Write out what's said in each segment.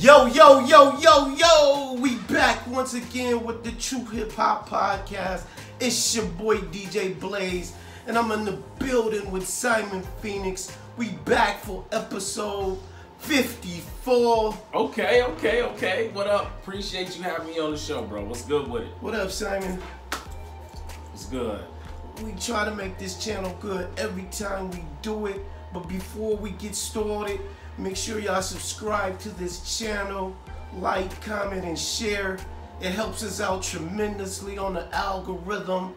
Yo, yo, yo, yo, yo! We back once again with the True Hip Hop Podcast. It's your boy DJ Blaze, and I'm in the building with Simun Feniks. We back for episode 54. Okay. What up? Appreciate you having me on the show, bro. What's good with it? What up, Simon? What's good? We try to make this channel good every time we do it, but before we get started, make sure y'all subscribe to this channel, like, comment, and share. It helps us out tremendously on the algorithm.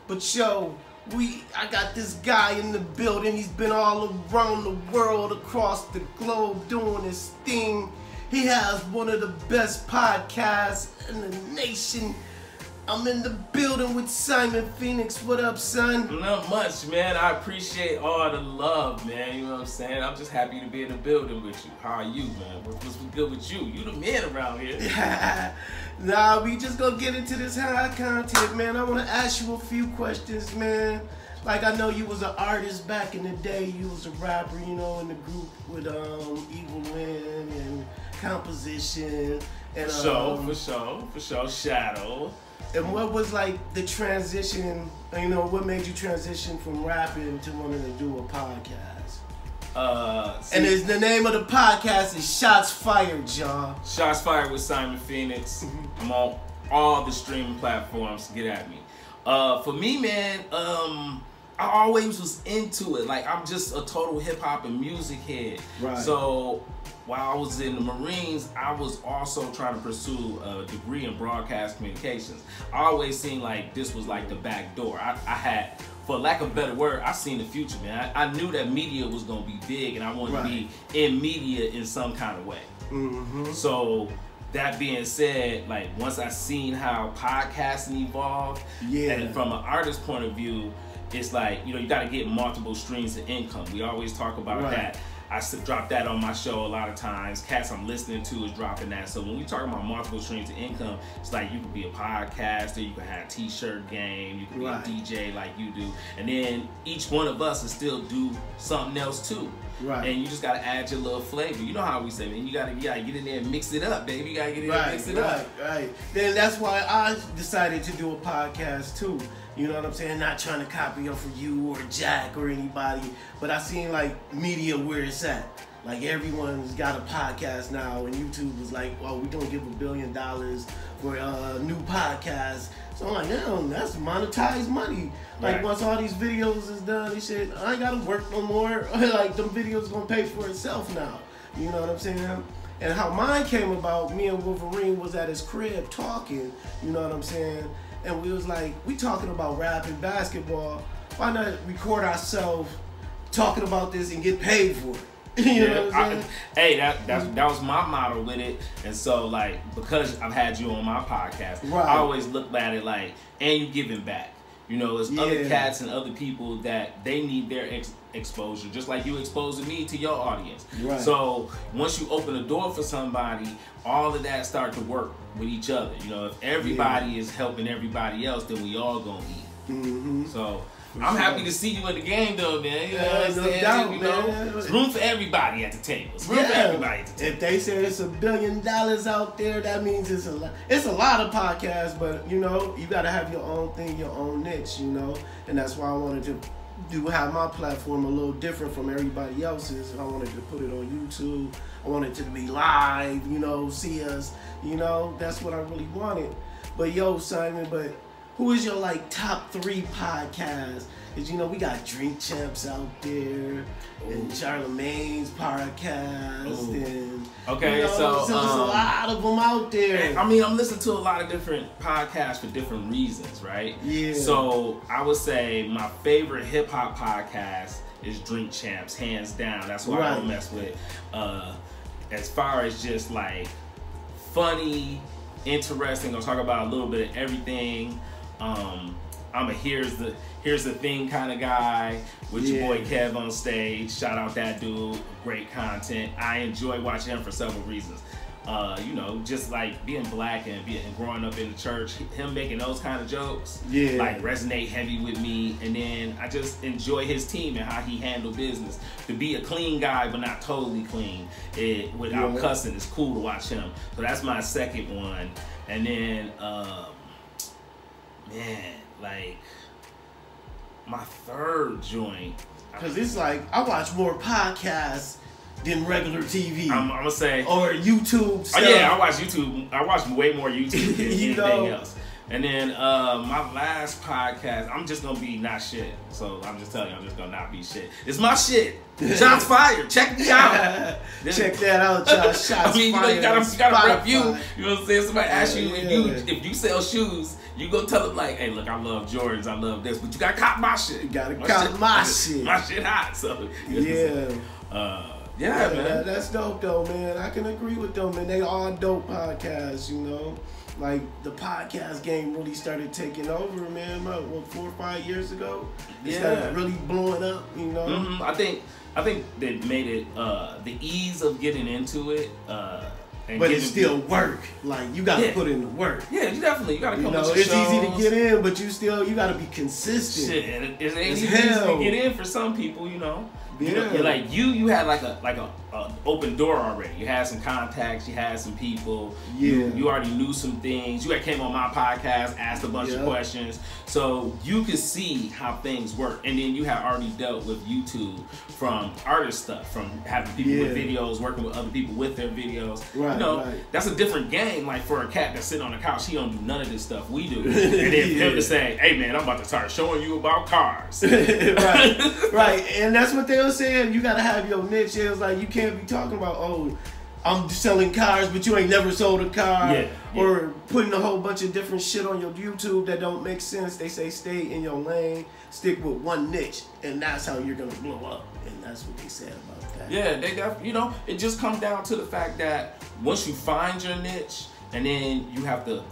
But yo, I got this guy in the building. He's been all around the world, across the globe, doing his thing. He has one of the best podcasts in the nation. I'm in the building with Simun Feniks. What up, son? Not much, man. I appreciate all the love, man. You know what I'm saying? I'm just happy to be in the building with you. How are you, man? What's good with you? You the man around here. Nah, we just gonna get into this high content, man. I want to ask you a few questions, man. Like, I know you was an artist back in the day. You was a rapper, you know, in the group with Evil Win and Composition. And, For sure. Shadow. And what was like the transition, you know, what made you transition from rapping to wanting to do a podcast? And the name of the podcast is Shots Fired, y'all. Shots Fired with Simun Feniks. I'm on all the streaming platforms. Get at me. For me, man, I always was into it. Like, I'm just a total hip hop and music head. Right. So while I was in the Marines, I was also trying to pursue a degree in broadcast communications. I always seemed like this was like the back door. I had, for lack of a better word, I seen the future, man. I knew that media was gonna be big, and I wanted to be in media in some kind of way. So that being said, like, once I seen how podcasting evolved, and from an artist point of view, it's like, you know, you got to get multiple streams of income. We always talk about that. I drop that on my show a lot of times. Cats I'm listening to is dropping that. So when we talk about multiple streams of income, it's like you could be a podcaster, you can have a t-shirt game, you can be a DJ like you do. And then each one of us will still do something else too. Right. And you just gotta add your little flavor. You know how we say, man, you gotta get in there and mix it up, baby. You gotta get in there and mix it up. Right. Then that's why I decided to do a podcast too. You know what I'm saying? Not trying to copy off of you or Jack or anybody, but I seen like media where it's at. Like, everyone's got a podcast now, and YouTube was like, well, we don't give $1 billion for a new podcast. So I'm like, damn, that's monetized money. Like, once all these videos is done and shit, I ain't gotta work no more. Like, them videos gonna pay for itself now. You know what I'm saying? And how mine came about, me and Wolverine was at his crib talking, you know what I'm saying? And we was like, we talking about rap and basketball. Why not record ourselves talking about this and get paid for it? You know what I'm saying? That was my motto with it. And so, like, because I've had you on my podcast, I always look at it like, and you giving back. You know, there's other cats and other people that they need their exposure, just like you exposing me to your audience. Right. So once you open a door for somebody, all of that start to work with each other. You know, if everybody is helping everybody else, then we all gonna eat. So I'm happy to see you in the game, though, man. You know what I'm saying? Doubt, you know, there's room for everybody at the table. There's room for everybody at the table. If they say it's $1 billion out there, that means it's a lot. It's a lot of podcasts, but, you know, you got to have your own thing, your own niche, you know? And that's why I wanted to have my platform a little different from everybody else's. I wanted to put it on YouTube. I wanted it to be live, you know, see us, you know? That's what I really wanted. But, yo, Simon, who is your, like, top 3 podcasts? Because, you know, we got Drink Champs out there, and Charlemagne's podcast, and so there's a lot of them out there. I mean, I'm listening to a lot of different podcasts for different reasons, right? Yeah. So I would say my favorite hip hop podcast is Drink Champs, hands down. That's why I don't mess with. As far as just like funny, interesting, I'll talk about a little bit of everything. I'm a here's the thing kind of guy with your boy Kev on stage. Shout out that dude, great content. I enjoy watching him for several reasons. You know, just like being black and growing up in the church, him making those kind of jokes, like resonate heavy with me. And then I just enjoy his team and how he handled business. To be a clean guy but not totally clean, without cussing, it's cool to watch him. So that's my second one. And then, man, like my third joint. Because it's like I watch more podcasts than regular TV. I'm gonna say, or YouTube stuff. Oh yeah, I watch YouTube. I watch way more YouTube than anything else. And then my last podcast, I'm just gonna be not shit. So I'm just telling you, I'm just gonna not be shit. It's my shit. Shots fired. Check me out. Check that out, y'all. Shots fired. You gotta rep you. You know what I'm saying? Somebody asks you if you sell shoes, you go tell them like, hey, look, I love Jordans, I love this, but you gotta cop my shit. You gotta cop my shit. My shit hot. So yeah, man. That's dope though, man. I can agree with them, man. They all dope podcasts, you know. Like the podcast game really started taking over, man. What, 4 or 5 years ago? It started really blowing up, you know. Mm-hmm. I think they made it the ease of getting into it. But it's still work. Like you gotta put in the work. Yeah, you gotta come with your it's shows. Easy to get in, but you gotta be consistent. Shit, and it ain't easy to get in for some people, you know. Yeah. Like you had like a open door already. You had some contacts, you had some people. Yeah. You already knew some things. You had came on my podcast, asked a bunch of questions. So you could see how things work. And then you had already dealt with YouTube from artist stuff, from having people with videos, working with other people with their videos. Right, that's a different game. Like for a cat that's sitting on the couch, he don't do none of this stuff we do. And then for him to say, hey man, I'm about to start showing you about cars. right. And that's what they were saying. You gotta have your niche. It was like you can't be talking about, oh, I'm selling cars, but you ain't never sold a car, or putting a whole bunch of different shit on your YouTube that don't make sense. They say stay in your lane, stick with one niche, and that's how you're gonna blow up. And that's what they said about that. Yeah, it just comes down to the fact that once you find your niche, and then you have to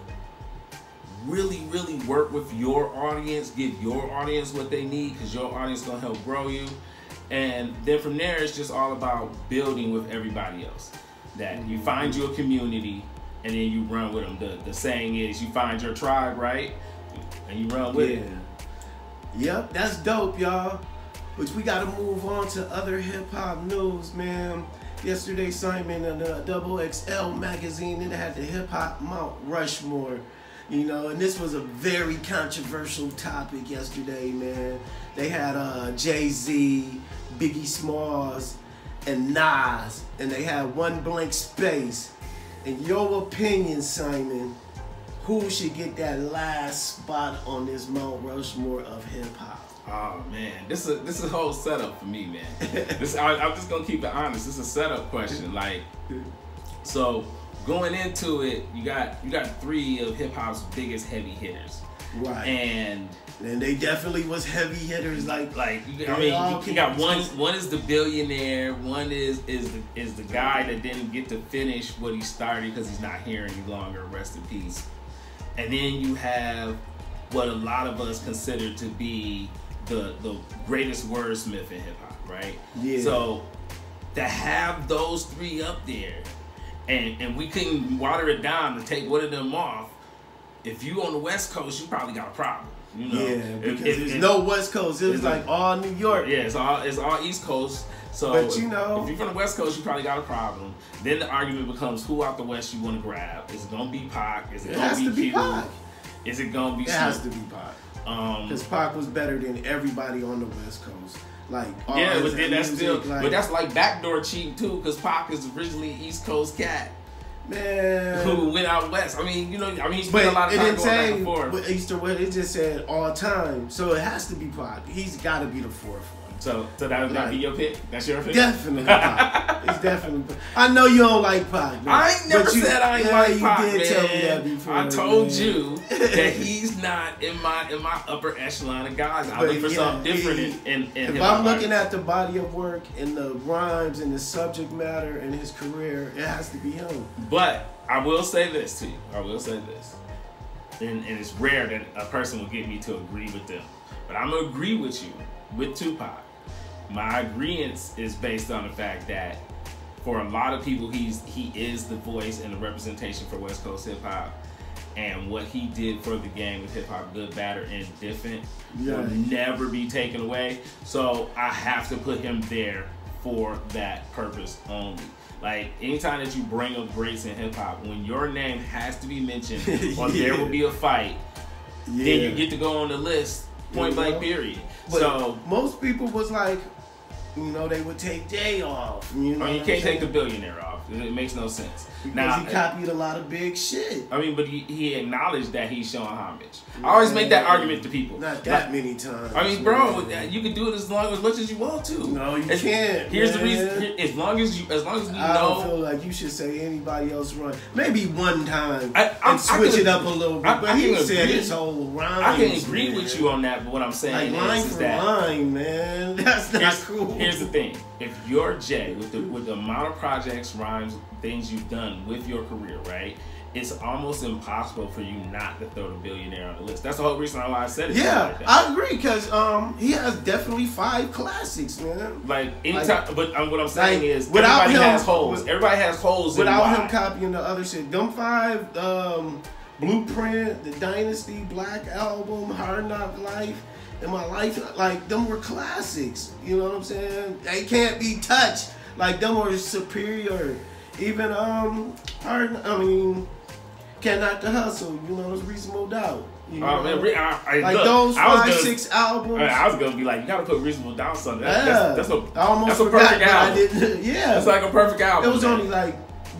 really, really work with your audience, give your audience what they need, because your audience is gonna help grow you. And then from there, it's just all about building with everybody else. That you find your community, and then you run with them. The saying is, you find your tribe, right? And you run with it. Yep, that's dope, y'all. But we got to move on to other hip-hop news, man. Yesterday, Simon in the XXL magazine, it had the hip-hop Mount Rushmore. You know, and this was a very controversial topic yesterday, man. They had Jay-Z, Biggie Smalls, and Nas, and they had one blank space. In your opinion, Simon, who should get that last spot on this Mount Rushmore of hip-hop? Oh man, this is a whole setup for me, man. I'm just gonna keep it honest. This is a setup question. Like, so going into it, you got 3 of hip hop's biggest heavy hitters, right? And they definitely was heavy hitters. You got one is the billionaire, one is the guy that didn't get to finish what he started because he's not here any longer. Rest in peace. And then you have what a lot of us consider to be the greatest wordsmith in hip hop, right? Yeah. So to have those 3 up there, and we couldn't water it down to take one of them off. If you on the West Coast, you probably got a problem. You know? Yeah, because there's no West Coast. It was like all New York. Yeah, it's all East Coast. So but you know, if you're from the West Coast, you probably got a problem. Then the argument becomes who out the West you want to grab. Is it gonna be Pac? Is it gonna be Q? Pac. Is it gonna be? It has to be Pac. Because Pac was better than everybody on the West Coast. Like, but then that's still, but that's like backdoor cheating too, because Pac is originally East Coast cat, man, who went out west. I mean, he spent a lot of time going back and forth. But East or West, it just said all time, so it has to be Pac. He's got to be the fourth one. So that would be your pick? That's your pick? Definitely Pac. It's definitely Pac. I know you don't like Pac. I ain't never said I ain't like Pac, man. You did tell me that before. I told you that he's not in my upper echelon of guys. I look for something different in if I'm looking at the body of work and the rhymes and the subject matter and his career, it has to be him. But I will say this to you. And it's rare that a person will get me to agree with them. But I'm going to agree with you with Tupac. My agreement is based on the fact that for a lot of people, he is the voice and the representation for West Coast hip hop. And what he did for the game with hip hop, good, bad, or indifferent, will never be taken away. So I have to put him there for that purpose only. Like, anytime that you bring up greats in hip hop, when your name has to be mentioned or there will be a fight, then you get to go on the list, point blank, period. But so most people was like, you know, they would take Jay off. You know, you can't take the billionaire off. It makes no sense. Because he copied a lot of big shit. I mean, but he acknowledged that he's showing homage. I always make that argument to people. Not that many times. I mean, bro, you can do it as much as you want to. No, you can't. Here's the reason. As long as we know. I don't feel like you should say anybody else run. Maybe one time and switch it up a little bit. But he said his whole rhyme. I can agree with you on that, but what I'm saying is that line, man, that's not cool. Here's the thing: if you're Jay, with the amount of projects, rhymes, things you've done with your career, right? It's almost impossible for you not to throw the billionaire on the list. That's the whole reason why I said it. Yeah, like that. I agree, because he has definitely 5 classics, man. Like, anytime, but what I'm saying like, is, everybody has holes. Everybody has holes. Without him copying the other shit. Them 5, Blueprint, The Dynasty, Black Album, Hard Knock Life, and My Life, like, them were classics. You know what I'm saying? They can't be touched. Like, them were superior. Even, Can't Knock the Hustle, you know, it's Reasonable Doubt. You know? Those 5, 6 albums. I was gonna be like, you gotta put Reasonable Doubt on that. That's a perfect album. I didn't, yeah, that's like a perfect album. It was only like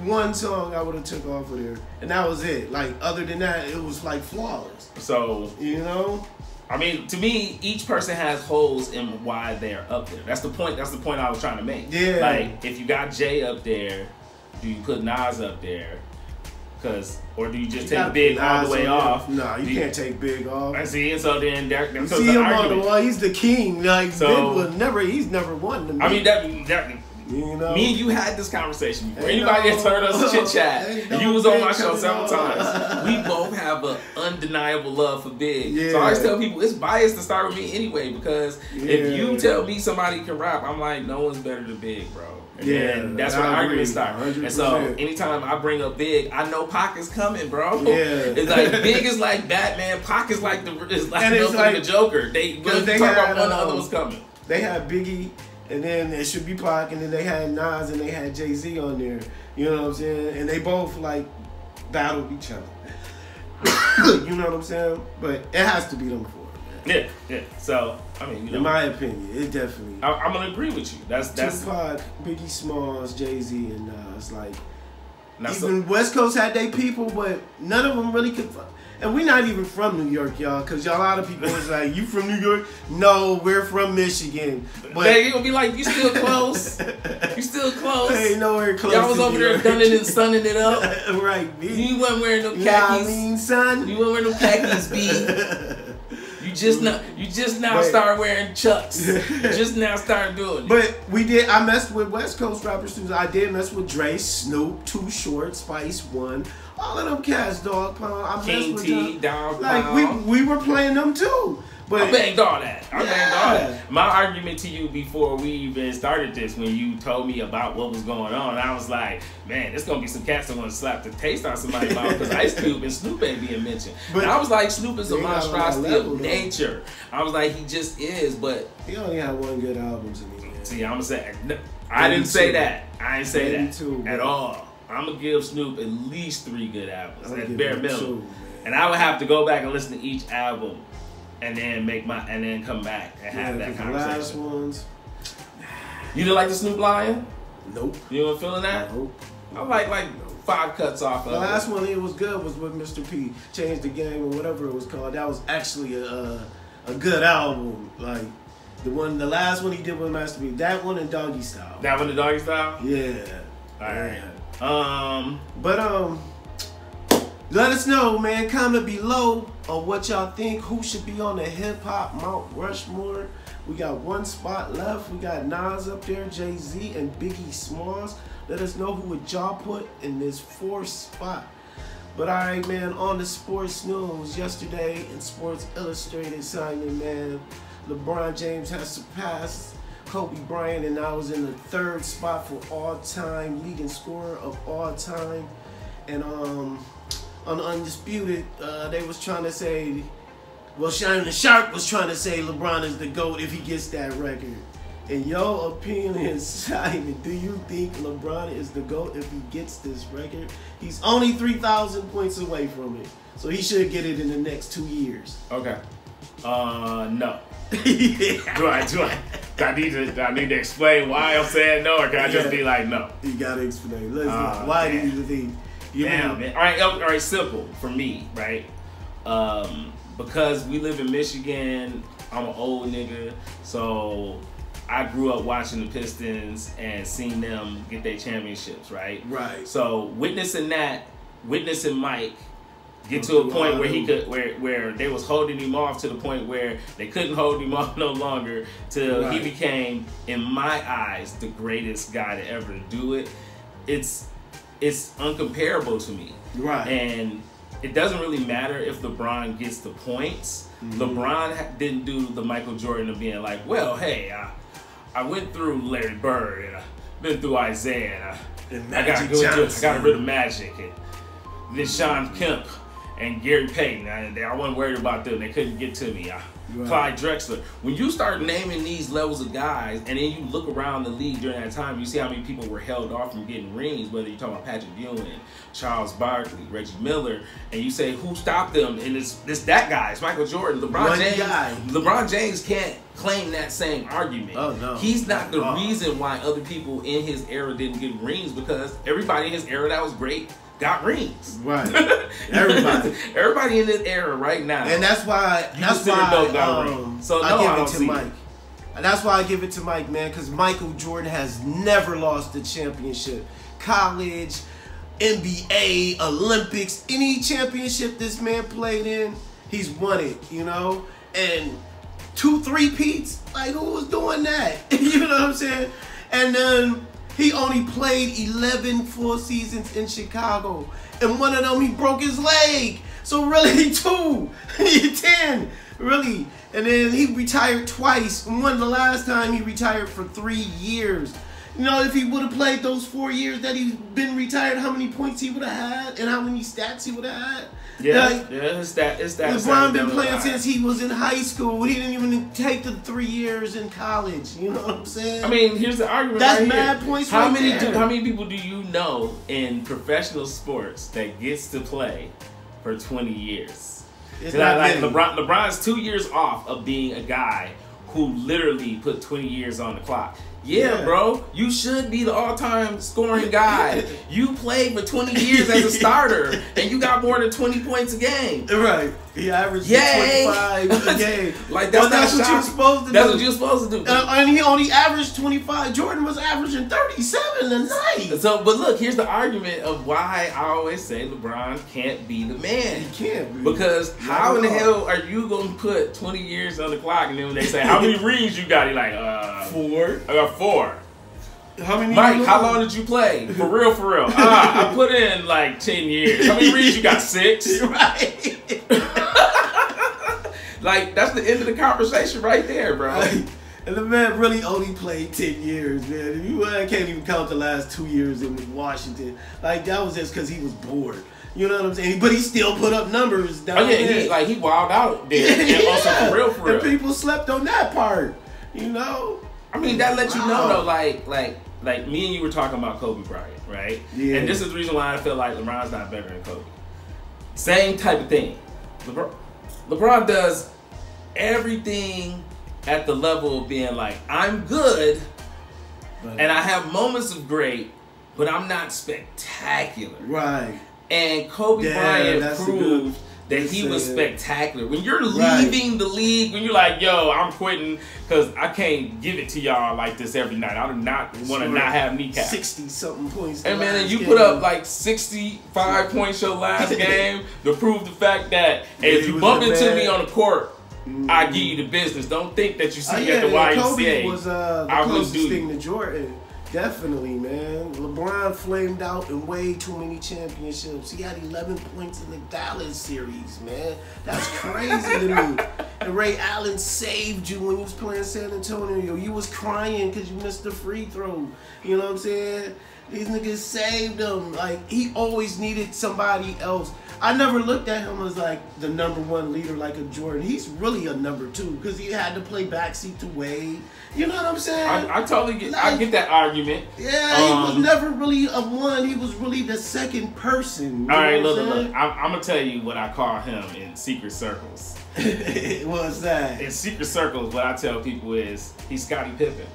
one song I would have took off of there, and that was it. Like, other than that, it was like flawless. So, you know, I mean, to me, each person has holes in why they're up there. That's the point. That's the point I was trying to make. Yeah. Like, if you got Jay up there, do you put Nas up there? Or do you just take Big all the way off? No, you can't take Big off. I see, and so then you see him on the wall. He's the king. Like, so, he's never won to me. I mean, that you know, me and you had this conversation before. Anybody that's heard us chit chat, you was on my show several times. We both have an undeniable love for Big. Yeah. So I always tell people it's biased to start with me anyway, because if you tell me somebody can rap, I'm like, no one's better than Big, bro. And that's where the argument starts. And so anytime I bring up Big, I know Pac is coming, bro. Yeah. It's like Big is like Batman, Pac is like the Joker. They talk about one, the other was coming. They had Biggie, and then it should be Pac, and then they had Nas, and they had Jay-Z on there. You know what I'm saying? And they both like battled each other. You know what I'm saying? But it has to be them four. Yeah. So, I mean, you know, in my opinion, it definitely. I'm gonna agree with you. That's Tupac, Biggie Smalls, Jay-Z, and Nas. Like, even West Coast had their people, but none of them really could. And we're not even from New York, y'all, because a lot of people was like, "You from New York?" No, we're from Michigan. But they gonna be like, "You still close? You still close?" Ain't nowhere close. Y'all was over there gunning and sunning it up, right? You wasn't wearing no khakis. Yeah, I mean, son, you wasn't wearing no khakis, B. You just now start wearing Chucks. You just now start doing it. But I messed with West Coast rappers too. I did mess with Dre, Snoop, Too Short, Spice One, all of them cats, Dog Pound. I King messed with T, them. Dog like Pound. we were playing them too. But I banged all that. I banged all that. My argument to you before we even started this, when you told me about what was going on, I was like, man, there's gonna be some cats that want to slap the taste on somebody's mouth because Ice Cube and Snoop ain't being mentioned. But I was like, Snoop is a monstrosity of nature. I was like, he just is. But he only had one good album to me. Man. See, I'm gonna say, I didn't say that. I didn't say that at all. I'm gonna give Snoop at least 3 good albums at bare minimum, and I would have to go back and listen to each album. And then come back and have that conversation. The last ones. You didn't like the Snoop Lion? Nope. You weren't feeling that? Nope. I like 5 cuts off of it. The last one it was good was with Mr. P, Changed the Game or whatever it was called. That was actually a good album. Like the last one he did with Master P. That one and Doggy Style. That one and Doggy Style? Yeah. Alright. Let us know, man. Comment below on what y'all think. Who should be on the hip hop Mount Rushmore? We got 1 spot left. We got Nas up there, Jay-Z, and Biggie Smalls. Let us know who would y'all put in this 4th spot. But all right, man. On the sports news yesterday in Sports Illustrated, Simon, man, LeBron James has surpassed Kobe Bryant, and I was in the 3rd spot for all-time leading scorer of all time. And on Undisputed, they was trying to say, well, Shannon the Shark was trying to say LeBron is the GOAT if he gets that record. In your opinion, Simon, do you think LeBron is the GOAT if he gets this record? He's only 3,000 points away from it, so he should get it in the next 2 years. Okay. No. Do I need to explain why I'm saying no, or can I just be like no? You gotta explain. Why do you think? Man. All right. Simple for me, right? Because we live in Michigan, I'm an old nigga, so I grew up watching the Pistons and seeing them get their championships, right? Right. So witnessing Mike get to a point where he could, where they was holding him off to the point where they couldn't hold him off no longer till he became, in my eyes, the greatest guy to ever do it. It's uncomparable to me. Right. And it doesn't really matter if LeBron gets the points. LeBron didn't do the Michael Jordan of being like, well, hey, I went through Larry Bird and I've been through Isaiah and I got rid of Magic and then Sean Kemp and Gary Payton. I wasn't worried about them. They couldn't get to me. Clyde Drexler. When you start naming these levels of guys, and then you look around the league during that time, you see how many people were held off from getting rings, whether you're talking about Patrick Ewing, Charles Barkley, Reggie Miller, and you say, who stopped them? And it's that guy. It's Michael Jordan. LeBron James can't claim that same argument. Oh, no. He's not the reason why other people in his era didn't get rings, because everybody in his era that was great got rings. Right. Everybody in this era right now. And that's why I give it to Mike. And that's why I give it to Mike, man, because Michael Jordan has never lost a championship. College, NBA, Olympics, any championship this man played in, he's won it, you know? And 2 3-peats, like, who was doing that? You know what I'm saying? And then he only played 11 full seasons in Chicago. And one of them, he broke his leg. So really, 2. 10. Really. And then he retired twice. And the last time he retired for 3 years. You know, if he would have played those 4 years that he's been retired, how many points he would have had and how many stats he would have had. It's that. LeBron been playing since he was in high school. He didn't even take the 3 years in college. You know what I'm saying? I mean, here's the argument. That's mad points. How many people do you know in professional sports that gets to play for 20 years? It's like LeBron's 2 years off of being a guy who literally put 20 years on the clock. Yeah, bro, you should be the all-time scoring guy. You played for 20 years as a starter, and you got more than 20 points a game. Right. He averaged 25 a game. Like, that's what you're supposed to do. That's what you're supposed to do. And he only averaged 25. Jordan was averaging 37 a night. So, but look, here's the argument of why I always say LeBron can't be the man. He can't be. Because how in the hell are you going to put 20 years on the clock, and then when they say, how many rings you got? He's like, 4. I got 4. How many? Mike, how long did you play? For real. I put in like 10 years. How many rings you got? 6? Right. Like, that's the end of the conversation right there, bro. Right. And the man really only played 10 years, man. You can't even count the last 2 years in Washington. Like, that was just because he was bored. You know what I'm saying? But he still put up numbers down there. He wilded out there. And also for real. And people slept on that part, you know? I mean, that lets you know, though, like me and you were talking about Kobe Bryant, right? Yeah. And this is the reason why I feel like LeBron's not better than Kobe. Same type of thing. LeBron does everything at the level of being like, I'm good, and I have moments of great, but I'm not spectacular. Right. And Kobe Bryant proved that he was spectacular. When you're leaving the league, when you're like, yo, I'm quitting because I can't give it to y'all like this every night. I do not want to not have kneecaps. 60-something points. And man, you put up like 65 points your last game to prove the fact that if you bump into me on the court, I give you the business. Don't think that you see me at the YMCA. Kobe was the closest thing to Jordan. Definitely, man. LeBron flamed out in way too many championships. He had 11 points in the Dallas series, man. That's crazy to me. And Ray Allen saved you when you was playing San Antonio. You was crying because you missed the free throw. You know what I'm saying? These niggas saved him. Like, he always needed somebody else. I never looked at him as like the #1 leader like a Jordan. He's really a #2 because he had to play backseat to Wade. You know what I'm saying? I totally get. Like, I get that argument. Yeah, he was never really a one. He was really the second person. All right, look. I'm gonna tell you what I call him in secret circles. What's that? In secret circles, what I tell people is he's Scottie Pippen.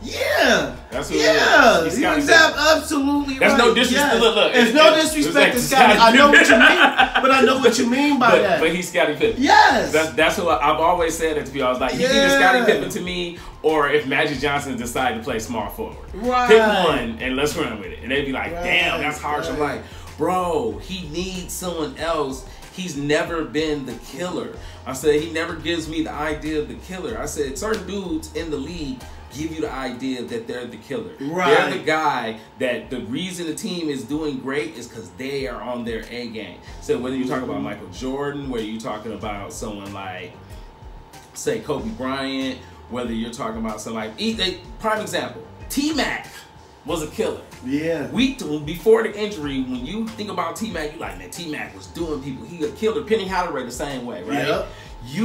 Yeah, that's what He's absolutely right. That's no disrespect. Yes. Look, there's no disrespect to Scottie. I know what you mean, but I know what you mean by that. But he's Scottie Pippen. Yes, that's what I've always said it to people. I was like, he's either Scottie Pippen to me, or if Magic Johnson decided to play small forward, pick one and let's run with it. And they'd be like, damn, that's harsh. I'm like, bro, he needs someone else. He's never been the killer. I said, he never gives me the idea of the killer. I said, certain dudes in the league give you the idea that they're the killer. Right. They're the guy that the reason the team is doing great is because they are on their A game. So whether you're talking about Michael Jordan, whether you're talking about someone like, say, Kobe Bryant, whether you're talking about someone like, prime example, T-Mac was a killer. Yeah. Before the injury, when you think about T-Mac, you're like, man, T-Mac was doing people. He a killer. Penny Hardaway the same way, right? Yep.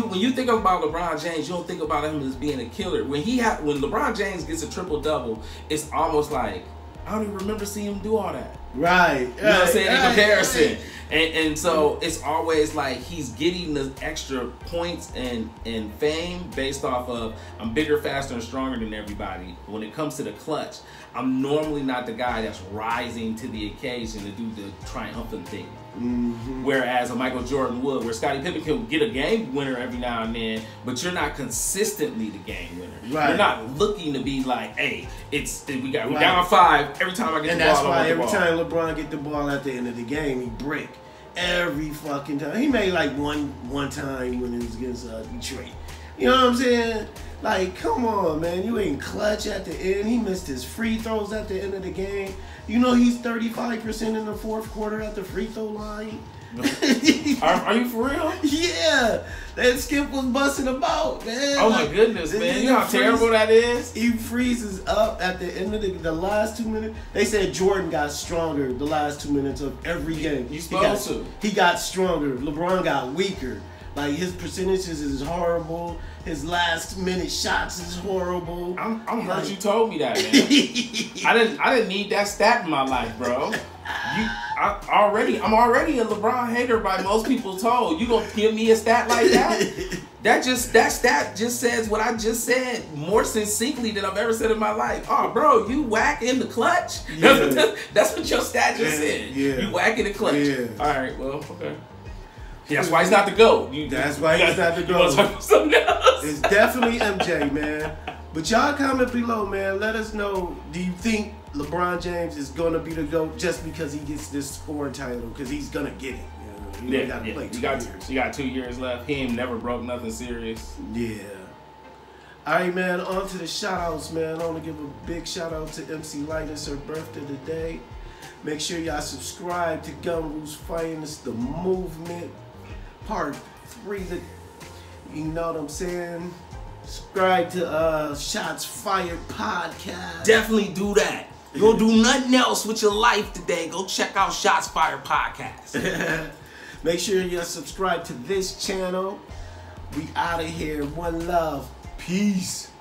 When you think about LeBron James, you don't think about him as being a killer. When LeBron James gets a triple-double, it's almost like, I don't even remember seeing him do all that. Right. You know what I'm saying? In comparison. Right. And so it's always like he's getting the extra points and fame based off of I'm bigger, faster, and stronger than everybody. When it comes to the clutch, I'm normally not the guy that's rising to the occasion to do the triumphant thing. Mm-hmm. Whereas a Michael Jordan would, where Scottie Pippen can get a game winner every now and then, but you're not consistently the game winner. Right. You're not looking to be like, hey, we're down 5 every time I get the ball. And that's why every time LeBron get the ball at the end of the game, he break every fucking time. He made like one time when it was against Detroit. You know what I'm saying? Like, come on, man. You ain't clutch at the end. He missed his free throws at the end of the game. You know he's 35% in the fourth quarter at the free throw line. Are you for real? Yeah. That Skip was busting about, man. Oh, my goodness, man. You know how terrible that is? He freezes up at the end of the last 2 minutes. They said Jordan got stronger the last 2 minutes of every game. You supposed to. He got stronger. LeBron got weaker. Like, his percentages is horrible. His last minute shots is horrible. I'm hurt you told me that, man. I didn't need that stat in my life, bro. I'm already a LeBron hater by most people told. You gonna give me a stat like that? That stat just says what I just said more succinctly than I've ever said in my life. Oh, bro, you whack in the clutch? Yeah. That's what your stat just said. Yeah. You whack in the clutch. Yeah. All right, well, okay. Yeah, that's why he's not the GOAT. That's why he's not the GOAT. You want to talk about something else? It's definitely MJ, man. But y'all comment below, man. Let us know, do you think LeBron James is going to be the GOAT just because he gets this scoring title? Because he's going to get it. You know, he got to play 2 years. You got 2 years left. He ain't never broke nothing serious. Yeah. All right, man. On to the shout-outs, man. I want to give a big shout-out to MC Light. It's her birthday today. Make sure y'all subscribe to Gun Rules Finest, the movement. Part 3, you know what I'm saying? Subscribe to Shots Fired Podcast. Definitely do that. You don't do nothing else with your life today, go check out Shots Fired Podcast. Make sure you subscribe to this channel. We out of here. One love. Peace.